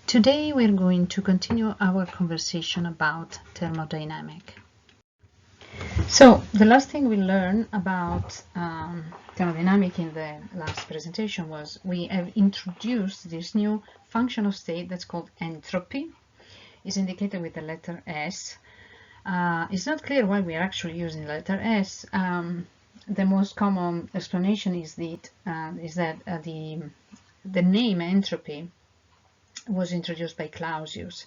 Today we're going to continue our conversation about thermodynamic. So the last thing we learned about thermodynamic in the last presentation was we have introduced this new function of state that's called entropy. It's indicated with the letter S. It's not clear why we are actually using the letter S. The most common explanation is that the name entropy was introduced by Clausius,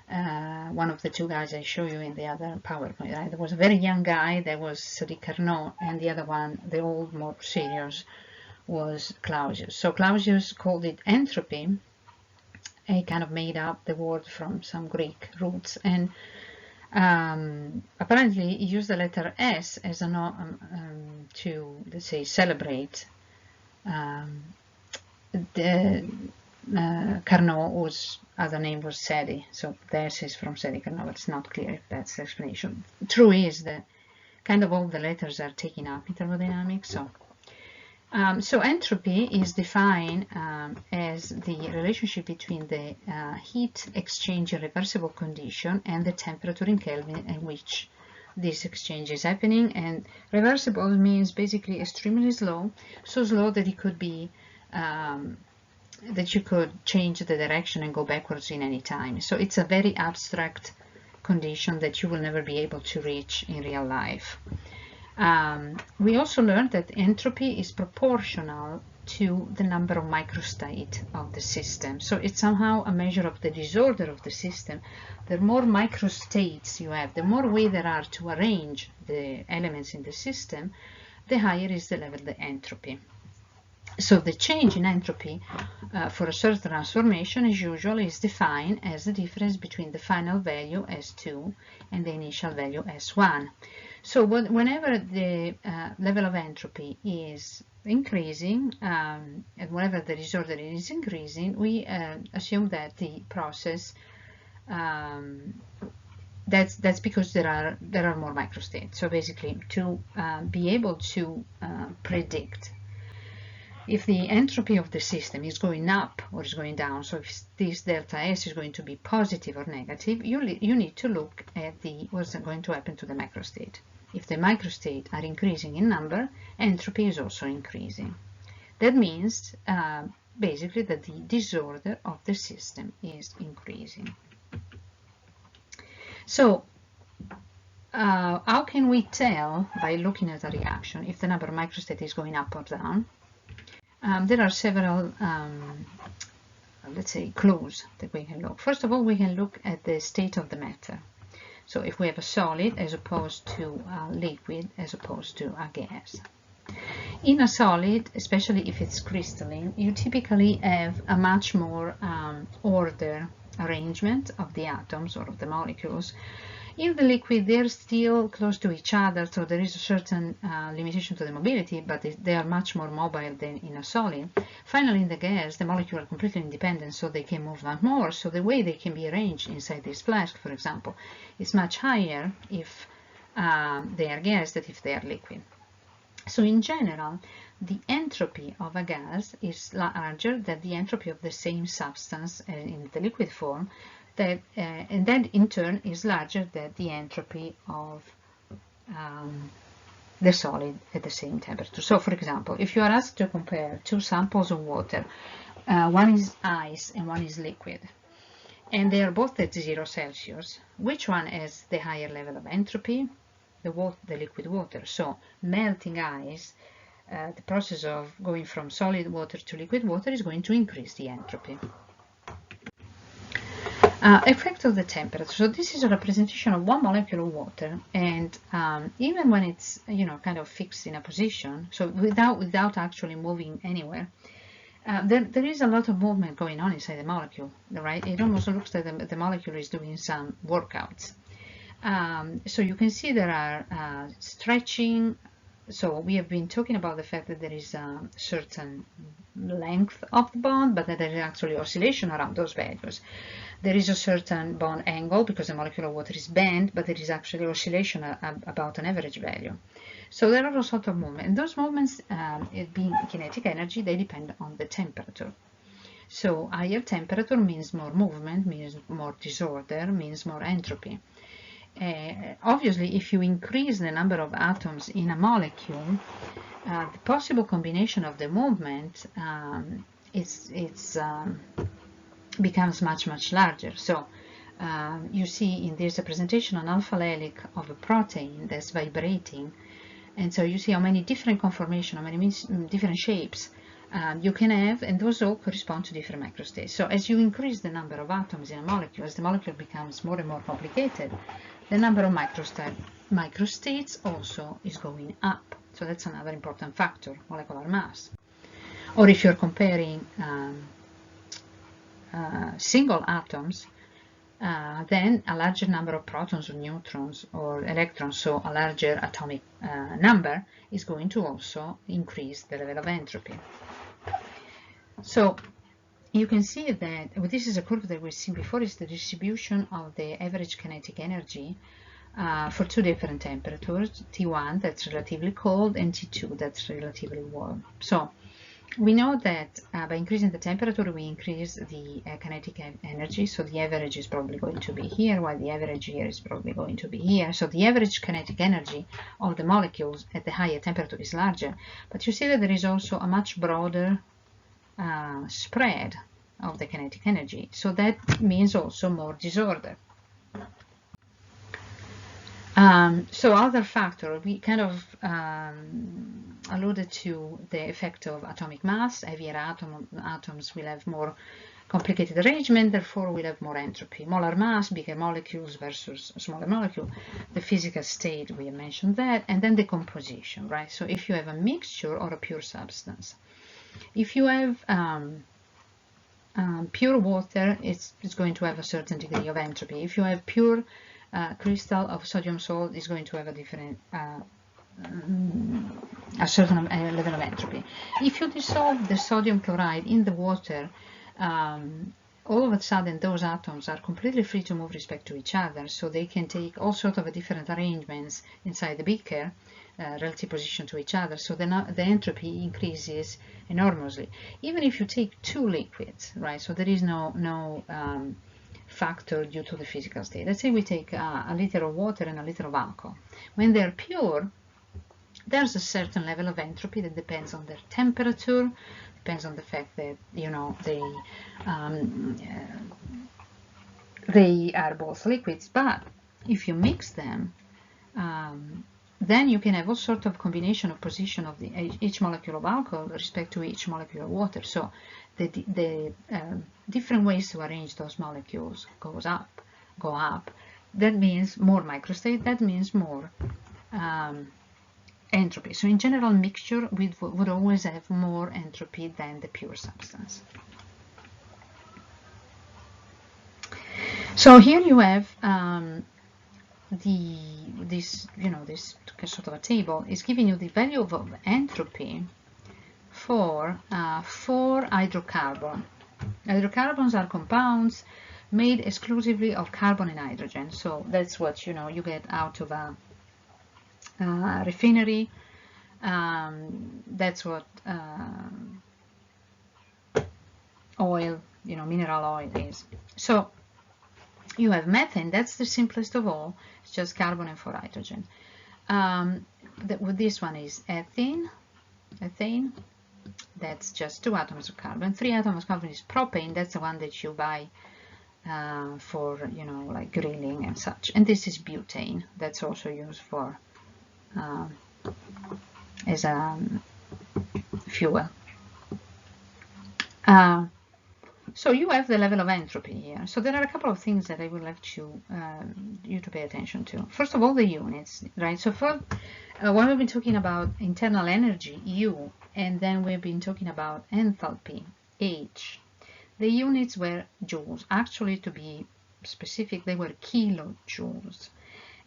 one of the two guys I show you in the other PowerPoint. Right? There was a very young guy, there was Sadi Carnot, and the other one, the old, more serious, was Clausius. So Clausius called it entropy. He kind of made up the word from some Greek roots, and apparently he used the letter S as a to, let's say, celebrate Carnot, whose other name was Sadi, so theirs is from Sadi Carnot, but it's not clear if that's the explanation. True is that kind of all the letters are taken up in thermodynamics. So entropy is defined as the relationship between the heat exchange irreversible condition and the temperature in Kelvin at which this exchange is happening. And reversible means basically extremely slow, so slow that it could be that you could change the direction and go backwards in any time. So it's a very abstract condition that you will never be able to reach in real life. We also learned that entropy is proportional to the number of microstates of the system. So it's somehow a measure of the disorder of the system. The more microstates you have, the more way there are to arrange the elements in the system, the higher is the level of the entropy. So the change in entropy for a certain transformation, as usual, is defined as the difference between the final value S2 and the initial value S1. So whenever the level of entropy is increasing, and whenever the disorder is increasing, we assume that the process, that's because there are more microstates. So basically, to be able to predict if the entropy of the system is going up or is going down, so if this delta S is going to be positive or negative, you need to look at what's going to happen to the microstate. If the microstates are increasing in number, entropy is also increasing. That means basically that the disorder of the system is increasing. So how can we tell by looking at a reaction if the number of microstates is going up or down? There are several, let's say, clues that we can look. First of all, we can look at the state of the matter. So if we have a solid as opposed to a liquid as opposed to a gas. In a solid, especially if it's crystalline, you typically have a much more ordered arrangement of the atoms or of the molecules. In the liquid, they're still close to each other, so there is a certain limitation to the mobility, but they are much more mobile than in a solid. Finally, in the gas, the molecules are completely independent, so they can move much more. So the way they can be arranged inside this flask, for example, is much higher if they are gas than if they are liquid. So in general, the entropy of a gas is larger than the entropy of the same substance in the liquid form, and that in turn is larger than the entropy of the solid at the same temperature. So for example, if you are asked to compare two samples of water, one is ice and one is liquid, and they are both at 0 Celsius, which one has the higher level of entropy? The liquid water. So melting ice, the process of going from solid water to liquid water is going to increase the entropy. Effect of the temperature. So this is a representation of one molecule of water, and even when it's kind of fixed in a position, so without actually moving anywhere, there is a lot of movement going on inside the molecule, right? It almost looks like the molecule is doing some workouts. So you can see there are stretching. So we have been talking about the fact that there is a certain length of the bond, but that there is actually oscillation around those values. There is a certain bond angle because the molecule of water is bent, but there is actually oscillation about an average value. So there are all sorts of movements, and those movements, being kinetic energy, they depend on the temperature. So higher temperature means more movement, means more disorder, means more entropy. Obviously, if you increase the number of atoms in a molecule, the possible combination of the movement becomes much larger. So you see in this representation an alpha helix of a protein that's vibrating, and so you see how many different conformations, how many different shapes you can have, and those all correspond to different microstates. So as you increase the number of atoms in a molecule, as the molecule becomes more and more complicated, the number of microstates also is going up. So that's another important factor, molecular mass. Or if you're comparing single atoms, then a larger number of protons or neutrons or electrons, so a larger atomic number, is going to also increase the level of entropy. So you can see that this is a curve that we've seen before. Is the distribution of the average kinetic energy for two different temperatures, T1 that's relatively cold and T2 that's relatively warm. So we know that by increasing the temperature we increase the kinetic energy, so the average is probably going to be here, while the average here is probably going to be here. So the average kinetic energy of the molecules at the higher temperature is larger, but you see that there is also a much broader spread of the kinetic energy, so that means also more disorder. So other factor, we kind of alluded to the effect of atomic mass. Heavier atoms will have more complicated arrangement, therefore we'll have more entropy. Molar mass, bigger molecules versus smaller molecule. The physical state, we have mentioned that, and then the composition, right? So if you have a mixture or a pure substance. If you have pure water, it's going to have a certain degree of entropy. If you have pure crystal of sodium salt, is going to have a different, a certain level of entropy. If you dissolve the sodium chloride in the water, all of a sudden those atoms are completely free to move respect to each other, so they can take all sorts of different arrangements inside the beaker, relative position to each other, so the entropy increases enormously. Even if you take two liquids, right, so there is no factor due to the physical state. Let's say we take a liter of water and a liter of alcohol. When they're pure, there's a certain level of entropy that depends on their temperature, depends on the fact that, you know, they are both liquids. But if you mix them, then you can have all sorts of combination of position of each molecule of alcohol with respect to each molecule of water. So the different ways to arrange those molecules go up. That means more microstate. That means more entropy. So in general, mixture would always have more entropy than the pure substance. So here you have this sort of a table is giving you the value of entropy for 4 hydrocarbon. Hydrocarbons are compounds made exclusively of carbon and hydrogen. So that's what you get out of a refinery. That's what oil, mineral oil is. So you have methane. That's the simplest of all. It's just carbon and 4 hydrogen. This one is ethane. That's just 2 atoms of carbon. 3 atoms of carbon is propane. That's the one that you buy for like grilling and such. And this is butane. That's also used for as a fuel. So you have the level of entropy here. So there are a couple of things that I would like you to pay attention to. First of all, the units, right? So for when we've been talking about internal energy, U, and then we've been talking about enthalpy, H, the units were joules. Actually, to be specific, they were kilojoules.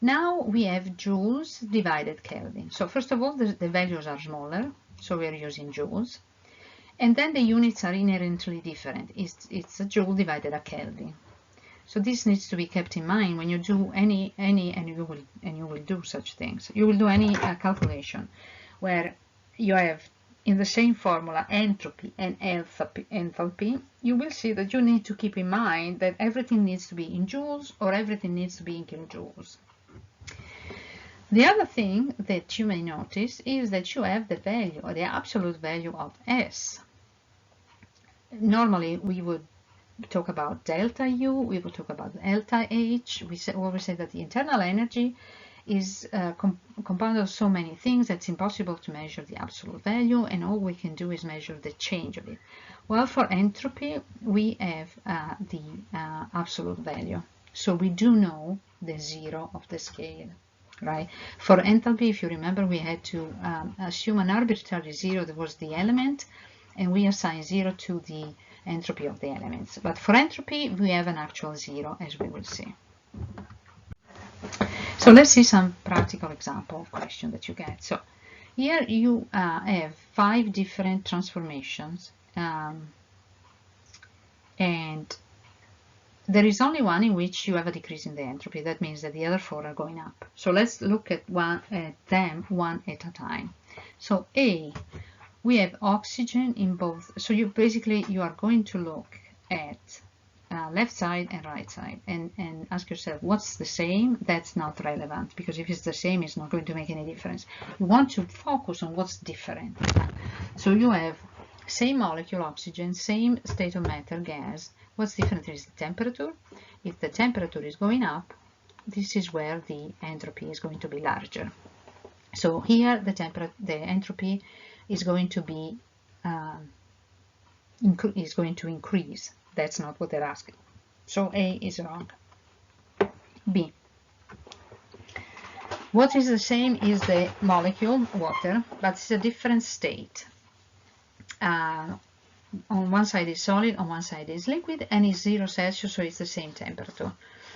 Now we have joules divided Kelvin. So first of all, the values are smaller, so we are using joules. And then the units are inherently different. It's a joule divided a Kelvin. So this needs to be kept in mind when you do and you will do such things. You will do any calculation where you have in the same formula, entropy and enthalpy, you will see that you need to keep in mind that everything needs to be in joules or everything needs to be in kilojoules. The other thing that you may notice is that you have the value, or the absolute value of S. Normally we would talk about delta U, we would talk about delta H. We always say that the internal energy is compounded of so many things that it's impossible to measure the absolute value, and all we can do is measure the change of it. Well, for entropy, we have the absolute value. So we do know the zero of the scale, right? For enthalpy, if you remember, we had to assume an arbitrary zero that was the element, and we assign zero to the entropy of the elements. But for entropy, we have an actual zero, as we will see. So let's see some practical example of question that you get. So here you have 5 different transformations, and there is only one in which you have a decrease in the entropy. That means that the other 4 are going up. So let's look at them one at a time. So A, we have oxygen in both. So you are going to look at left side and right side and ask yourself what's the same. That's not relevant, because if it's the same, it's not going to make any difference. You want to focus on what's different. So you have same molecule, oxygen, same state of matter, gas. What's different is the temperature. If the temperature is going up, this is where the entropy is going to be larger. So here the entropy is going to be increase. That's not what they're asking. So A is wrong. B. What is the same is the molecule, water, but it's a different state. On one side is solid, on one side is liquid, and it's 0 Celsius, so it's the same temperature.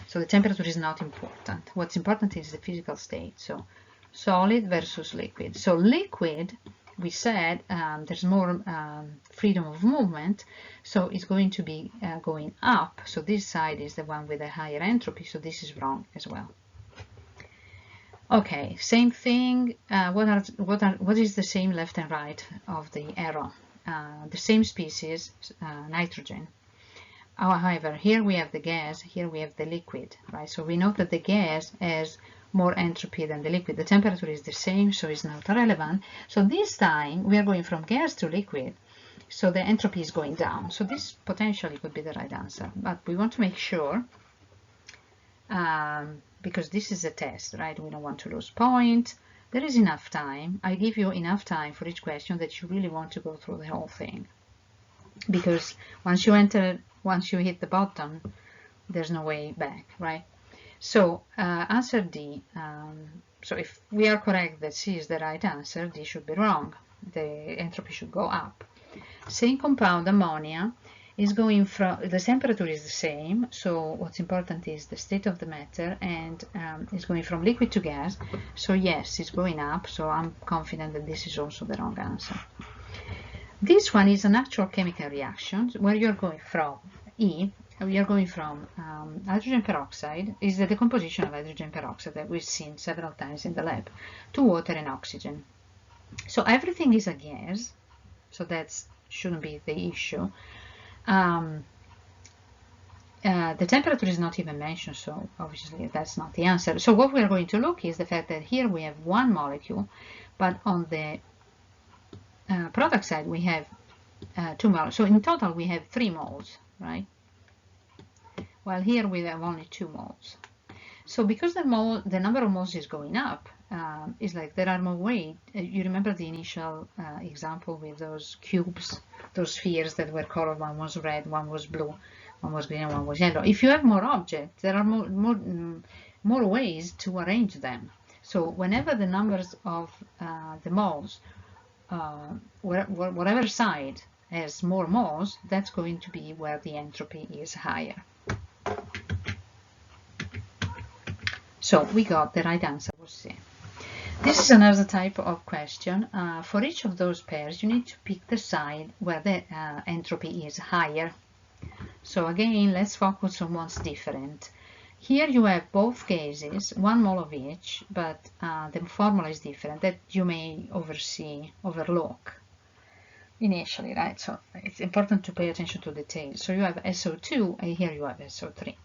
So the temperature is not important. What's important is the physical state. So solid versus liquid. So liquid, we said there's more freedom of movement, so it's going to be going up. So this side is the one with a higher entropy, so this is wrong as well. Okay, same thing. What is the same left and right of the arrow? The same species, nitrogen. However, here we have the gas, here we have the liquid, right? So we know that the gas has more entropy than the liquid. The temperature is the same, so it's not relevant. So this time we are going from gas to liquid, so the entropy is going down. So this potentially could be the right answer, but we want to make sure, because this is a test, right? We don't want to lose point. There is enough time. I give you enough time for each question that you really want to go through the whole thing, because once you hit the button, there's no way back, right? So answer D. So if we are correct that C is the right answer, D should be wrong. The entropy should go up. Same compound, ammonia, is going from, the temperature is the same, so what's important is the state of the matter, and it's going from liquid to gas. So yes, it's going up, so I'm confident that this is also the wrong answer. This one is an actual chemical reaction where you're going from E. We are going from hydrogen peroxide, is the decomposition of hydrogen peroxide that we've seen several times in the lab, to water and oxygen. So everything is a gas, so that shouldn't be the issue. The temperature is not even mentioned, so obviously that's not the answer. So what we are going to look is the fact that here we have one molecule, but on the product side we have 2 moles. So in total we have 3 moles, right? While here we have only 2 moles. So because the number of moles is going up, it's like there are more weight. You remember the initial example with those cubes, those spheres that were colored, one was red, one was blue, one was green, and one was yellow. If you have more objects, there are more ways to arrange them. So whenever the numbers of the moles, whatever side has more moles, that's going to be where the entropy is higher. So we got the right answer was C. This is another type of question. For each of those pairs, you need to pick the side where the entropy is higher. So again, let's focus on what's different. Here you have both gases, 1 mole of each, but the formula is different, that you may overlook. initially, right? So it's important to pay attention to details. So you have SO2 and here you have SO3.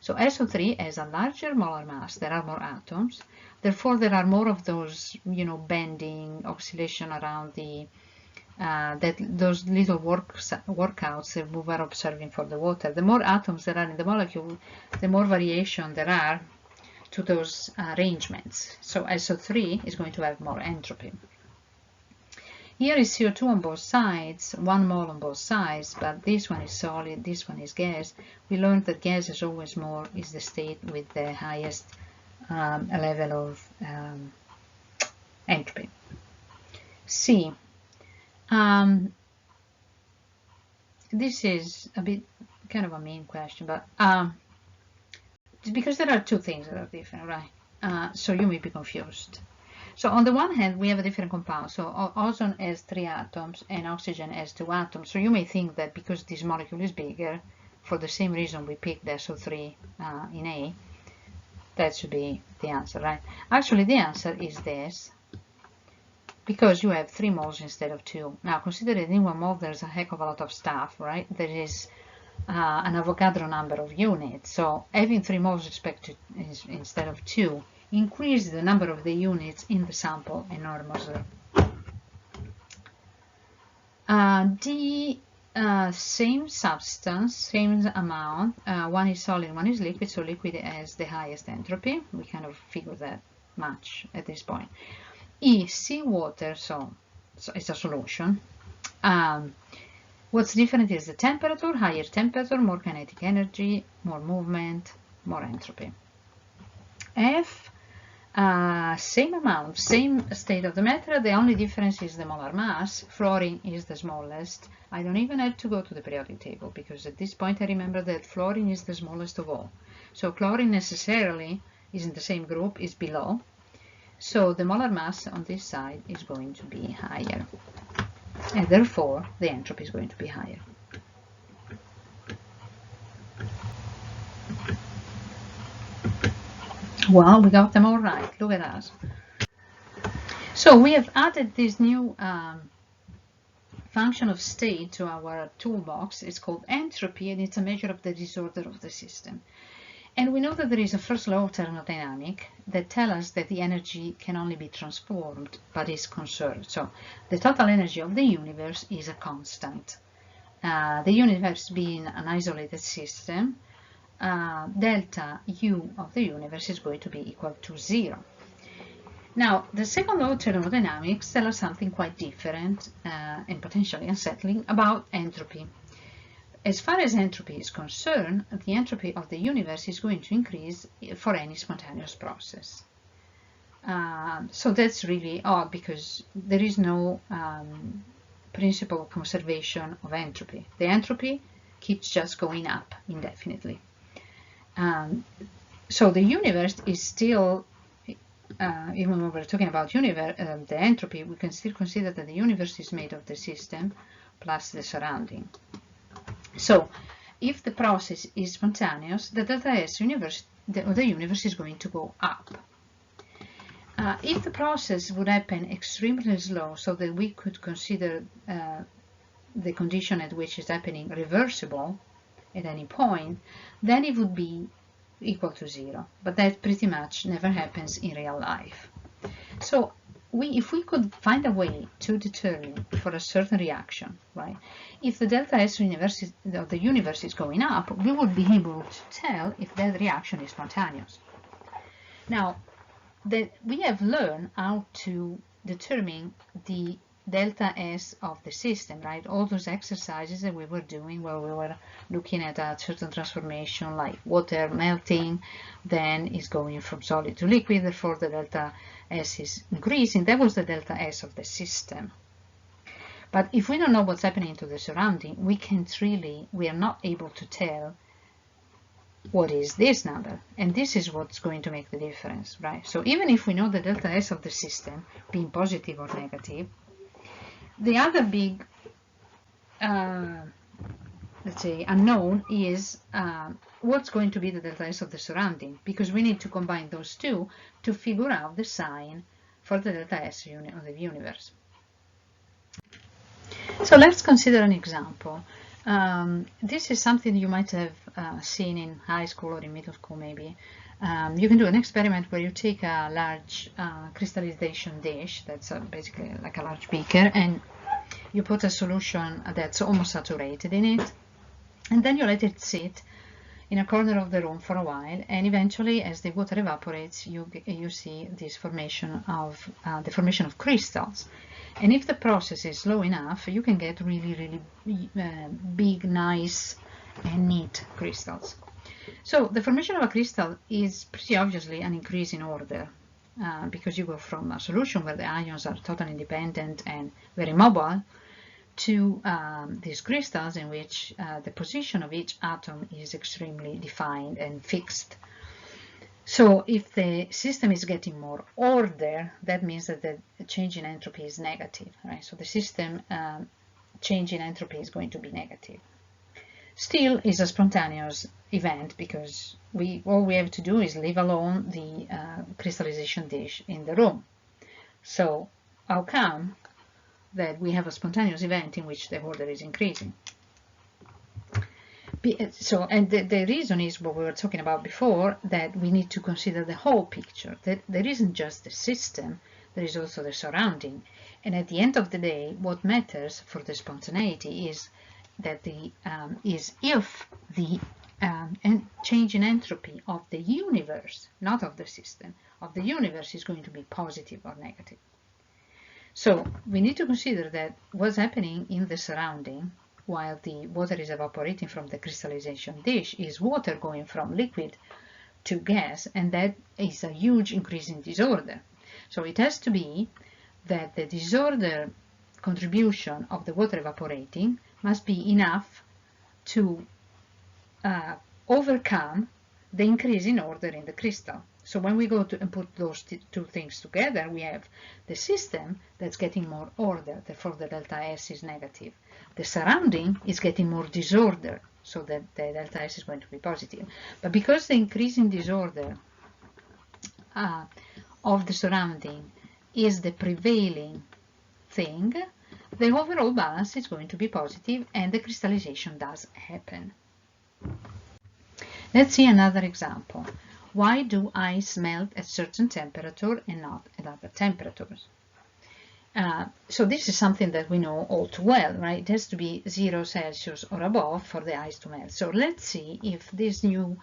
So SO3 has a larger molar mass, there are more atoms, therefore there are more of those, you know, bending, oscillation around the those little workouts that we were observing for the water. The more atoms there are in the molecule, the more variation there are to those arrangements. So SO3 is going to have more entropy. Here is CO2 on both sides, 1 mole on both sides, but this one is solid, this one is gas. We learned that gas is always more, is the state with the highest level of entropy. C. This is a bit kind of a mean question, but because there are two things that are different, right? So you may be confused. So on the one hand, we have a different compound. So ozone has 3 atoms and oxygen has 2 atoms. So you may think that because this molecule is bigger, for the same reason we picked SO3 in A, that should be the answer, right? Actually, the answer is this, because you have 3 moles instead of 2. Now, consider that in 1 mole there's a heck of a lot of stuff, right? There is an Avogadro number of units. So having 3 moles instead of 2 increase the number of the units in the sample enormously. Same substance, same amount, one is solid, one is liquid, so liquid has the highest entropy. We kind of figure that much at this point. E, seawater, so it's a solution. What's different is the temperature, higher temperature, more kinetic energy, more movement, more entropy. F, same amount, same state of the matter, the only difference is the molar mass. Fluorine is the smallest. I don't even have to go to the periodic table because at this point I remember that fluorine is the smallest of all. So chlorine necessarily is in the same group, is below. So the molar mass on this side is going to be higher. And therefore the entropy is going to be higher. Well, we got them all right. Look at us. So we have added this new function of state to our toolbox. It's called entropy, and it's a measure of the disorder of the system. And we know that there is a first law of thermodynamics that tells us that the energy can only be transformed, but is conserved. So the total energy of the universe is a constant. The universe being an isolated system, delta U of the universe is going to be equal to 0. Now, the second law of thermodynamics tells us something quite different and potentially unsettling about entropy. As far as entropy is concerned, the entropy of the universe is going to increase for any spontaneous process. So that's really odd because there is no principle of conservation of entropy. The entropy keeps just going up indefinitely. So the universe is still, even when we're talking about the entropy, we can still consider that the universe is made of the system plus the surrounding. So if the process is spontaneous, the delta S universe, the universe is going to go up. If the process would happen extremely slow, so that we could consider the condition at which it's happening reversible at any point, then it would be equal to 0. But that pretty much never happens in real life. So if we could find a way to determine for a certain reaction, right, if the delta S of the universe is going up, we would be able to tell if that reaction is spontaneous. Now, we have learned how to determine the delta S of the system, right? All those exercises that we were doing where we were looking at a certain transformation like water melting, then is going from solid to liquid, therefore the delta S is increasing. That was the delta S of the system. But if we don't know what's happening to the surrounding, we are not able to tell what is this number, and this is what's going to make the difference, right? So even if we know the delta S of the system being positive or negative, the other big, let's say, unknown is what's going to be the delta S of the surrounding, because we need to combine those two to figure out the sign for the delta S of the universe. So let's consider an example. This is something you might have seen in high school or in middle school maybe. You can do an experiment where you take a large crystallization dish that's basically like a large beaker, and you put a solution that's almost saturated in it, and then you let it sit in a corner of the room for a while, and eventually as the water evaporates you see this formation of the formation of crystals. And if the process is slow enough, you can get really big, nice and neat crystals. So the formation of a crystal is pretty obviously an increase in order, because you go from a solution where the ions are totally independent and very mobile to these crystals in which the position of each atom is extremely defined and fixed. So if the system is getting more order, that means that the change in entropy is negative, right? So the system change in entropy is going to be negative. Still is a spontaneous event, because all we have to do is leave alone the crystallization dish in the room. So how come that we have a spontaneous event in which the order is increasing? So, and the reason is what we were talking about before, that we need to consider the whole picture, that there isn't just the system, there is also the surrounding. And at the end of the day, what matters for the spontaneity is that if the change in entropy of the universe, not of the system, of the universe, is going to be positive or negative. So we need to consider that what's happening in the surrounding while the water is evaporating from the crystallization dish is water going from liquid to gas, and that is a huge increase in disorder. So it has to be that the disorder contribution of the water evaporating must be enough to overcome the increase in order in the crystal. So when we go to and put those two things together, we have the system that's getting more order, therefore the delta S is negative. The surrounding is getting more disorder, so that the delta S is going to be positive. But because the increase in disorder of the surrounding is the prevailing thing, the overall balance is going to be positive, and the crystallization does happen. Let's see another example. Why do ice melt at certain temperature and not at other temperatures? So this is something that we know all too well, right? It has to be 0 Celsius or above for the ice to melt. So let's see if this new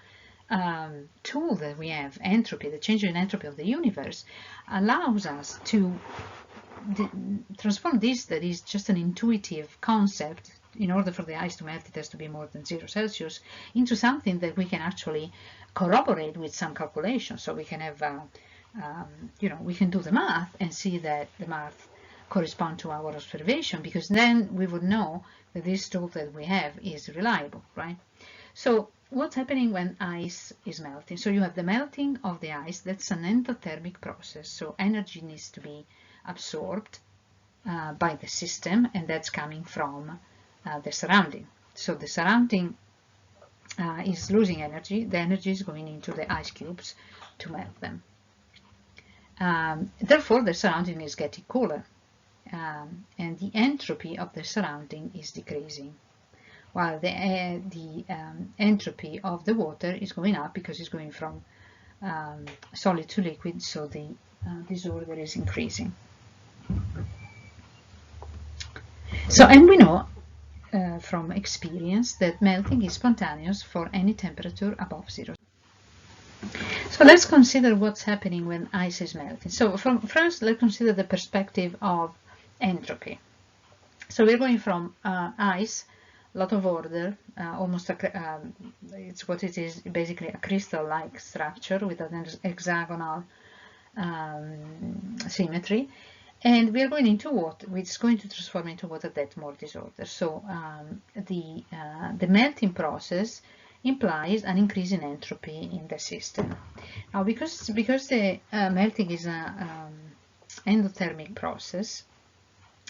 tool that we have, entropy, the change in entropy of the universe, allows us to transform this, that is just an intuitive concept. In order for the ice to melt, it has to be more than 0 Celsius, into something that we can actually corroborate with some calculation. So we can have, we can do the math and see that the math correspond to our observation, because then we would know that this tool that we have is reliable, right? So what's happening when ice is melting? So you have the melting of the ice. That's an endothermic process. So energy needs to be absorbed by the system, and that's coming from the surrounding. So the surrounding is losing energy. The energy is going into the ice cubes to melt them. Therefore, the surrounding is getting cooler, and the entropy of the surrounding is decreasing, while the entropy of the water is going up, because it's going from solid to liquid, so the disorder is increasing. So, and we know from experience that melting is spontaneous for any temperature above 0. So let's consider what's happening when ice is melting. So first, let's consider the perspective of entropy. So we're going from ice, a lot of order, almost it's what it is, basically a crystal-like structure with an hexagonal symmetry. And we are going into water, which is going to transform into water that's more disorder. So the melting process implies an increase in entropy in the system. Now, because the melting is an endothermic process,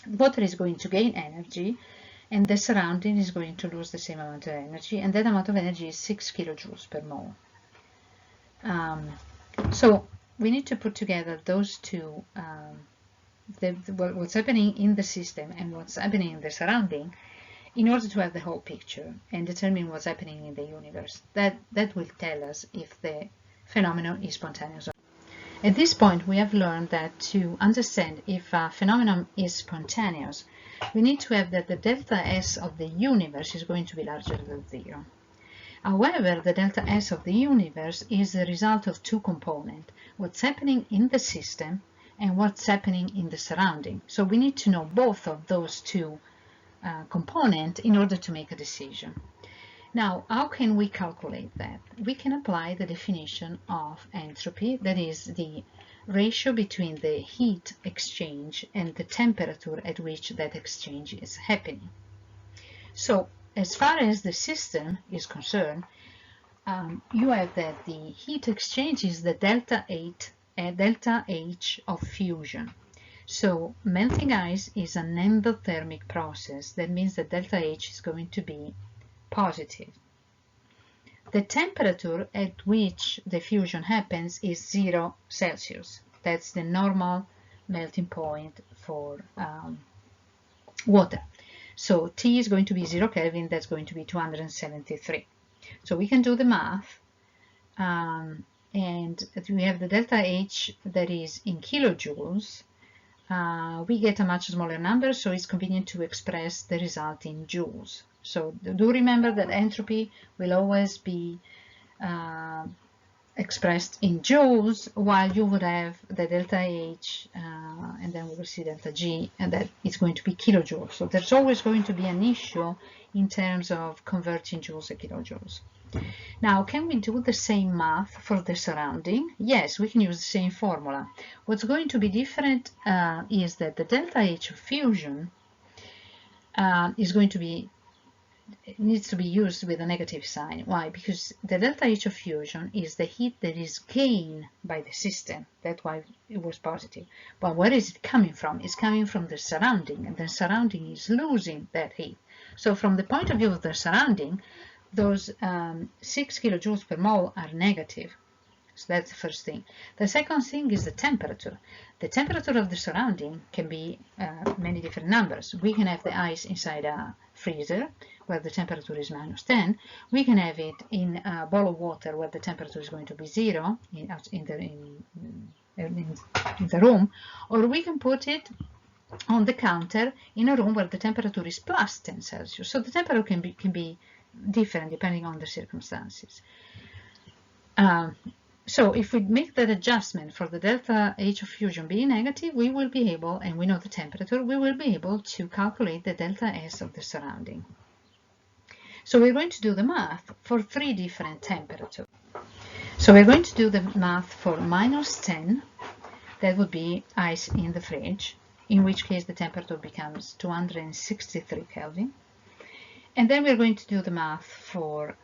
water is going to gain energy, and the surrounding is going to lose the same amount of energy, and that amount of energy is 6 kilojoules per mole. So we need to put together those two what's happening in the system and what's happening in the surrounding in order to have the whole picture and determine what's happening in the universe. That will tell us if the phenomenon is spontaneous or not. At this point, we have learned that to understand if a phenomenon is spontaneous, we need to have that the delta S of the universe is going to be larger than 0. However, the delta S of the universe is the result of two components, what's happening in the system and what's happening in the surrounding. So we need to know both of those two components in order to make a decision. Now, how can we calculate that? We can apply the definition of entropy, that is the ratio between the heat exchange and the temperature at which that exchange is happening. So, as far as the system is concerned, you have that the heat exchange is the delta H of fusion. So melting ice is an endothermic process. That means that delta H is going to be positive. The temperature at which the fusion happens is 0 Celsius. That's the normal melting point for water. So T is going to be 0 Kelvin, that's going to be 273. So we can do the math, and we have the delta H that is in kilojoules. We get a much smaller number, so it's convenient to express the result in joules. So do remember that entropy will always be expressed in joules, while you would have the delta H, and then we will see delta G, and that is going to be kilojoules. So there's always going to be an issue in terms of converting joules to kilojoules. Now, can we do the same math for the surrounding? Yes, we can use the same formula. What's going to be different is that the delta H of fusion is going to be, needs to be used with a negative sign. Why? Because the delta H of fusion is the heat that is gained by the system. That's why it was positive. But where is it coming from? It's coming from the surrounding, and the surrounding is losing that heat. So from the point of view of the surrounding, those 6 kilojoules per mole are negative. So that's the first thing. The second thing is the temperature. The temperature of the surrounding can be many different numbers. We can have the ice inside a freezer where the temperature is -10. We can have it in a bowl of water where the temperature is going to be 0 in the room, or we can put it on the counter in a room where the temperature is +10 Celsius. So the temperature can be different depending on the circumstances. So if we make that adjustment for the delta H of fusion being negative, we will be able, and we know the temperature, we will be able to calculate the delta S of the surrounding. So we're going to do the math for 3 different temperatures. So we're going to do the math for -10, that would be ice in the fridge, in which case the temperature becomes 263 Kelvin. And then we're going to do the math for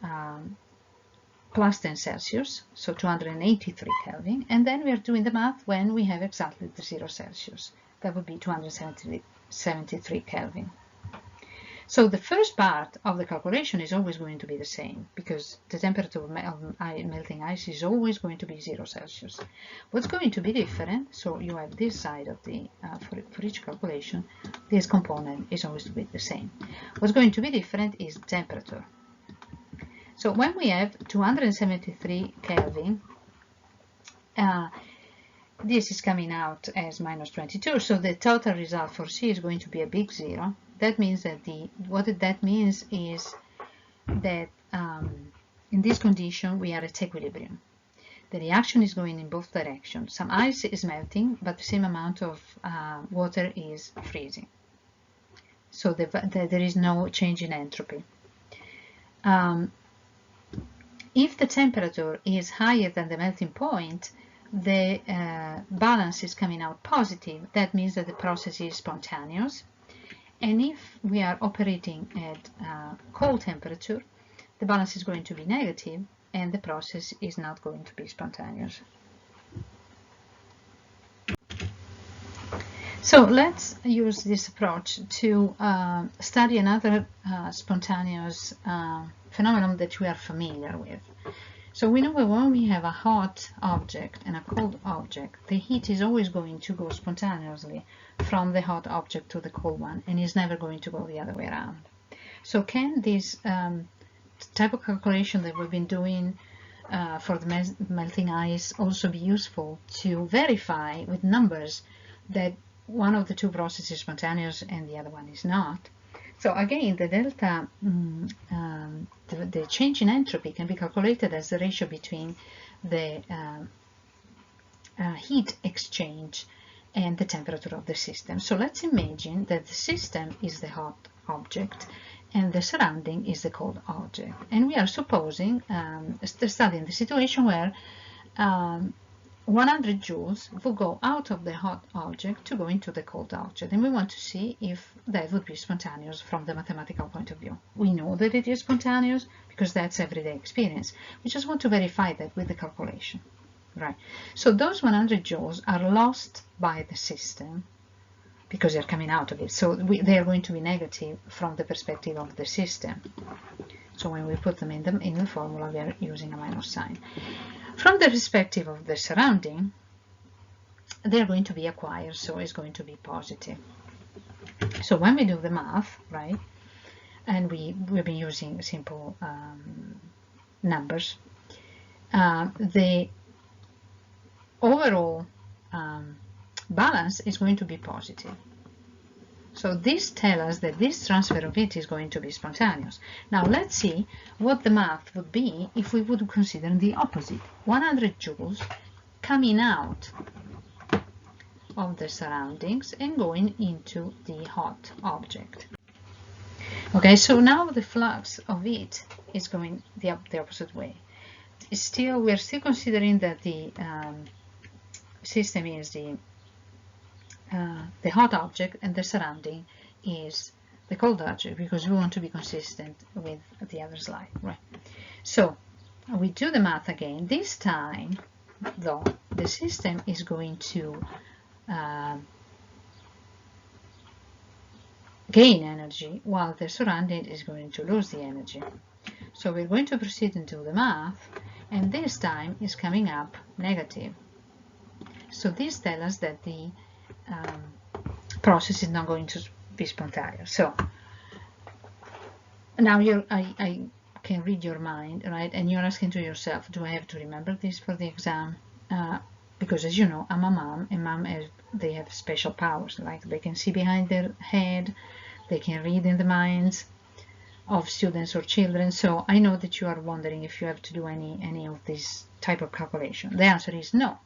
+10 Celsius, so 283 Kelvin. And then we are doing the math when we have exactly the 0 Celsius. That would be 273 Kelvin. So the first part of the calculation is always going to be the same, because the temperature of melting ice is always going to be 0 Celsius. What's going to be different, so you have this side of the, for each calculation, this component is always to be the same. What's going to be different is the temperature. So when we have 273 Kelvin, this is coming out as -22, so the total result for C is going to be a big 0. That means that what that means is that in this condition we are at equilibrium. The reaction is going in both directions. Some ice is melting, but the same amount of water is freezing. So there is no change in entropy. If the temperature is higher than the melting point, the balance is coming out positive. That means that the process is spontaneous. And if we are operating at cold temperature, the balance is going to be negative and the process is not going to be spontaneous. So let's use this approach to study another spontaneous phenomenon that we are familiar with. So we know that when we have a hot object and a cold object, the heat is always going to go spontaneously from the hot object to the cold one, and is never going to go the other way around. So can this type of calculation that we've been doing for the melting ice also be useful to verify with numbers that one of the two processes is spontaneous and the other one is not? So again, the delta, the change in entropy can be calculated as the ratio between the heat exchange and the temperature of the system. So let's imagine that the system is the hot object and the surrounding is the cold object. And we are supposing, studying the situation where 100 joules will go out of the hot object to go into the cold object, and we want to see if that would be spontaneous from the mathematical point of view. We know that it is spontaneous because that's everyday experience. We just want to verify that with the calculation, right? So those 100 joules are lost by the system because they're coming out of it. So they are going to be negative from the perspective of the system. So when we put them in the formula, we are using a minus sign. From the perspective of the surrounding, they're going to be acquired, so it's going to be positive. So when we do the math, right, and we've been using simple numbers, the overall balance is going to be positive. So this tells us that this transfer of heat is going to be spontaneous. Now let's see what the math would be if we would consider the opposite. 100 joules coming out of the surroundings and going into the hot object. Okay, so now the flux of heat is going the opposite way. We're still considering that the system is the hot object and the surrounding is the cold object, because we want to be consistent with the other slide, right? So we do the math again. This time, though, the system is going to gain energy while the surrounding is going to lose the energy. So we're going to proceed and do the math, and this time is coming up negative. So this tells us that the process is not going to be spontaneous. So now I can read your mind, right? And you're asking to yourself, do I have to remember this for the exam? Because as you know, I'm a mom, and they have special powers, like they can see behind their head, they can read in the minds of students or children. So I know that you are wondering if you have to do any of this type of calculation. The answer is no.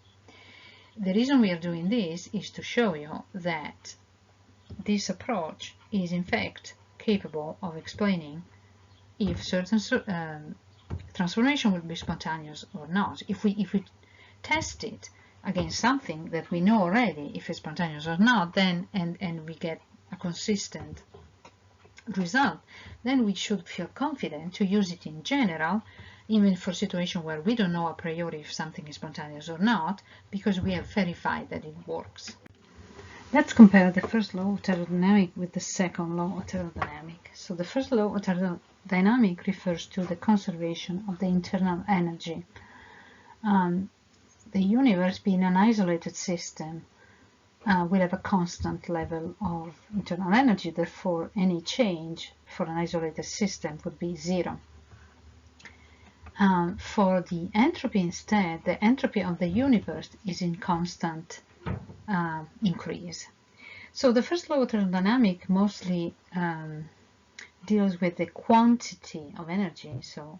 The reason we are doing this is to show you that this approach is in fact capable of explaining if certain transformation will be spontaneous or not. If we test it against something that we know already if it's spontaneous or not, then and we get a consistent result, then we should feel confident to use it in general, even for situations where we don't know a priori if something is spontaneous or not, because we have verified that it works. Let's compare the first law of thermodynamics with the second law of thermodynamics. So the first law of thermodynamics refers to the conservation of the internal energy. The universe, being an isolated system, will have a constant level of internal energy. Therefore, any change for an isolated system would be zero. For the entropy instead, the entropy of the universe is in constant increase. So the first law of thermodynamics mostly deals with the quantity of energy. So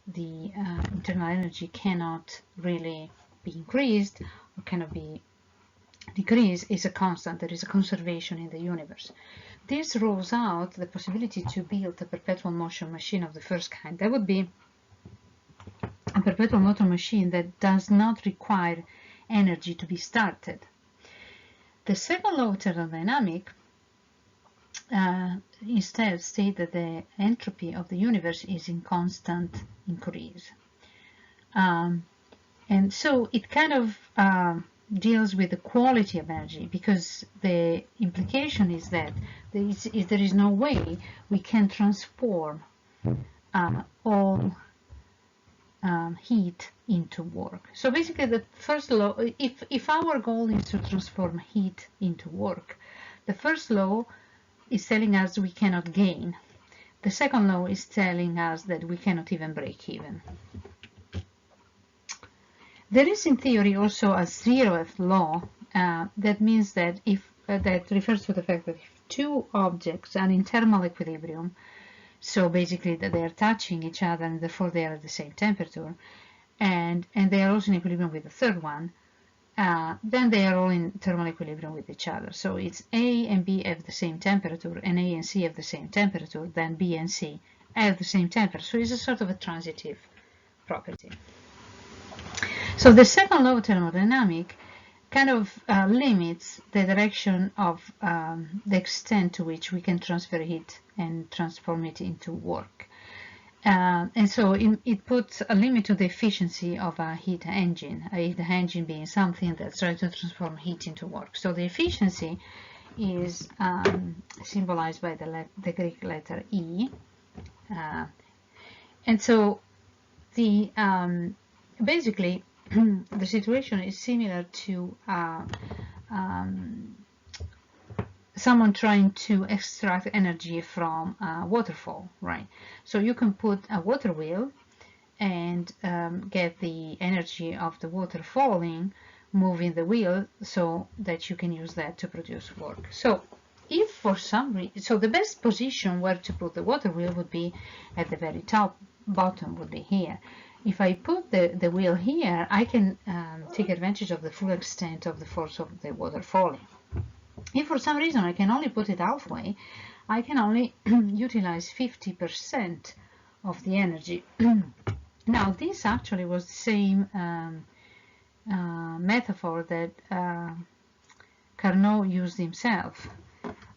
the internal energy cannot really be increased or cannot be decreased. It's a constant. There is a conservation in the universe. This rules out the possibility to build a perpetual motion machine of the first kind. That would be a perpetual motion machine that does not require energy to be started. The second law of thermodynamics instead states that the entropy of the universe is in constant increase. And so it kind of deals with the quality of energy, because the implication is that there is no way we can transform all heat into work. So basically the first law, if our goal is to transform heat into work, the first law is telling us we cannot gain. The second law is telling us that we cannot even break even. There is in theory also a zeroth law that means that that refers to the fact that if two objects are in thermal equilibrium, so basically that they are touching each other and therefore they are at the same temperature, and they are also in equilibrium with the third one, then they are all in thermal equilibrium with each other. So it's A and B have the same temperature, and A and C have the same temperature, then B and C have the same temperature. So it's a sort of a transitive property. So the second law of thermodynamics kind of limits the direction of the extent to which we can transfer heat and transform it into work. And so it puts a limit to the efficiency of a heat engine being something that's trying to transform heat into work. So the efficiency is symbolized by the Greek letter E. And so the basically the situation is similar to someone trying to extract energy from a waterfall, right? So you can put a water wheel and get the energy of the water falling, moving the wheel, so that you can use that to produce work. So if for some reason, so the best position where to put the water wheel would be at the very top, bottom would be here. If I put the wheel here, I can take advantage of the full extent of the force of the water falling. If for some reason I can only put it halfway, I can only utilize 50% of the energy. Now this actually was the same metaphor that Carnot used himself.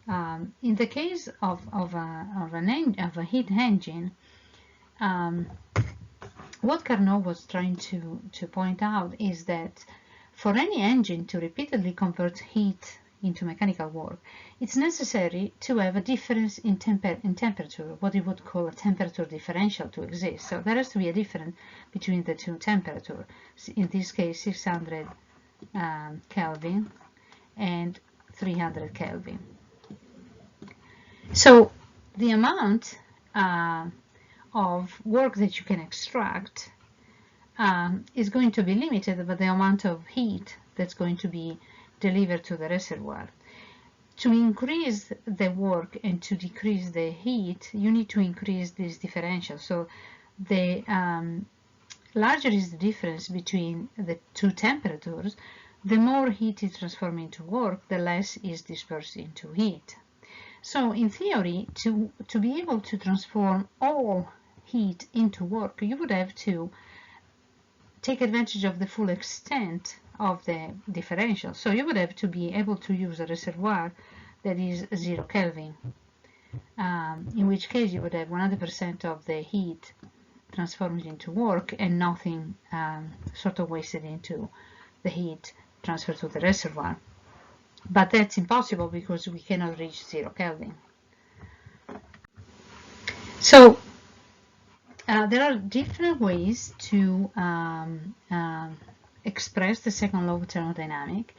In the case of a heat engine, what Carnot was trying to point out is that for any engine to repeatedly convert heat into mechanical work, it's necessary to have a difference in temperature, what he would call a temperature differential, to exist. So there has to be a difference between the two temperatures, in this case 600 Kelvin and 300 Kelvin. So the amount of work that you can extract is going to be limited by the amount of heat that's going to be delivered to the reservoir. To increase the work and to decrease the heat, you need to increase this differential. So the larger is the difference between the two temperatures, the more heat is transformed into work, the less is dispersed into heat. So in theory, to be able to transform all heat into work, you would have to take advantage of the full extent of the differential. So you would have to be able to use a reservoir that is 0 Kelvin, in which case you would have 100% of the heat transformed into work and nothing sort of wasted into the heat transferred to the reservoir. But that's impossible because we cannot reach 0 Kelvin. So there are different ways to express the second law of thermodynamics,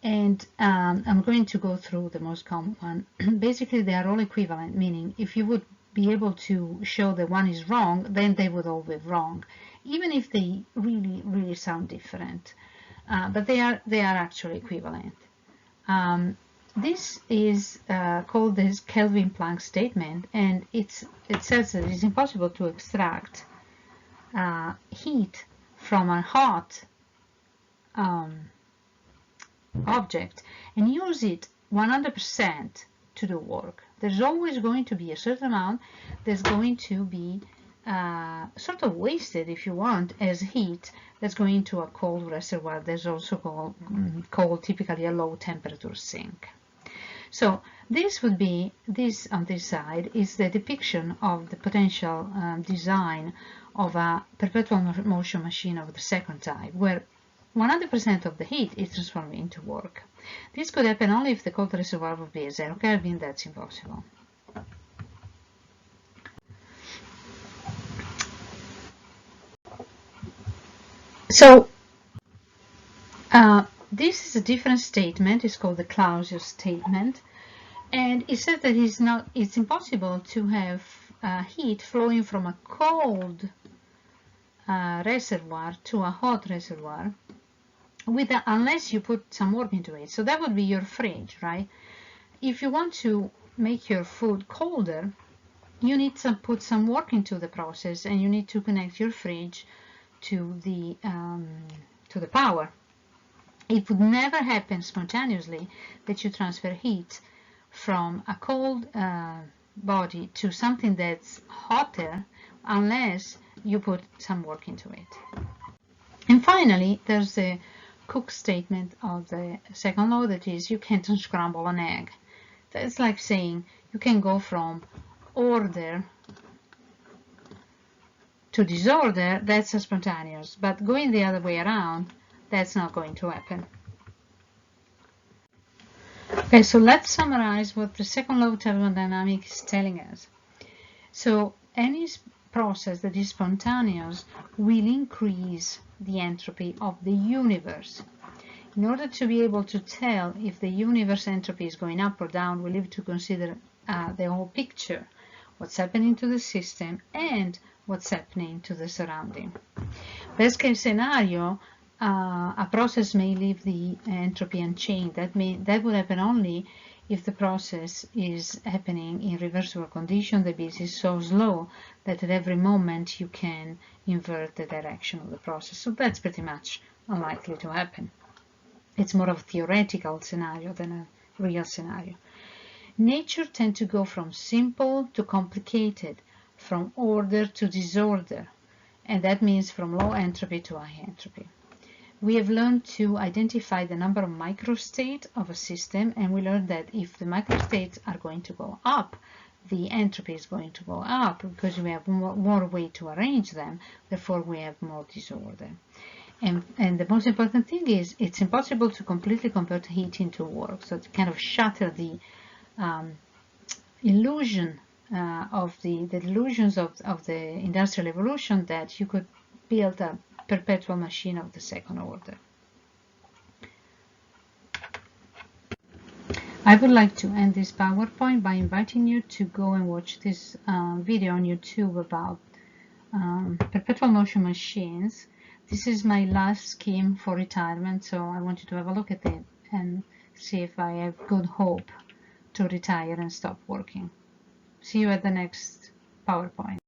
and I'm going to go through the most common one. Basically, they are all equivalent, meaning if you would be able to show that one is wrong, then they would all be wrong, even if they really sound different. But they are actually equivalent. This is called this Kelvin-Planck statement, and it says that it's impossible to extract heat from a hot object and use it 100% to do work. There's always going to be a certain amount that's going to be sort of wasted, if you want, as heat that's going into a cold reservoir. There's also called typically a low temperature sink. So this would be, this on this side is the depiction of the potential design of a perpetual motion machine of the second type, where 100% of the heat is transformed into work. This could happen only if the cold reservoir would be at 0 Kelvin. That's impossible. So this is a different statement. It's called the Clausius statement, and it says that it's impossible to have heat flowing from a cold reservoir to a hot reservoir unless you put some work into it. So that would be your fridge, right? If you want to make your food colder, you need to put some work into the process, and you need to connect your fridge to the power. It would never happen spontaneously that you transfer heat from a cold body to something that's hotter unless you put some work into it. And finally, there's the Cook statement of the second law, that is, you can't unscramble an egg. That's like saying you can go from order to disorder. That's a spontaneous, but going the other way around, that's not going to happen. Okay, so let's summarize what the second law of thermodynamics is telling us. So any process that is spontaneous will increase the entropy of the universe. In order to be able to tell if the universe entropy is going up or down, we have to consider the whole picture, what's happening to the system and what's happening to the surrounding. Best case scenario, a process may leave the entropy unchanged. That would happen only if the process is happening in reversible condition. The base is so slow that at every moment you can invert the direction of the process. So that's pretty much unlikely to happen. It's more of a theoretical scenario than a real scenario. Nature tends to go from simple to complicated, from order to disorder, and that means from low entropy to high entropy. We have learned to identify the number of microstates of a system, and we learned that if the microstates are going to go up, the entropy is going to go up because we have more way to arrange them, therefore we have more disorder. And the most important thing is it's impossible to completely convert heat into work, so to kind of shatter the illusion the delusions of the industrial evolution that you could build a perpetual machine of the second order. I would like to end this PowerPoint by inviting you to go and watch this video on YouTube about perpetual motion machines. This is my last scheme for retirement, so I want you to have a look at it and see if I have good hope to retire and stop working. See you at the next PowerPoint.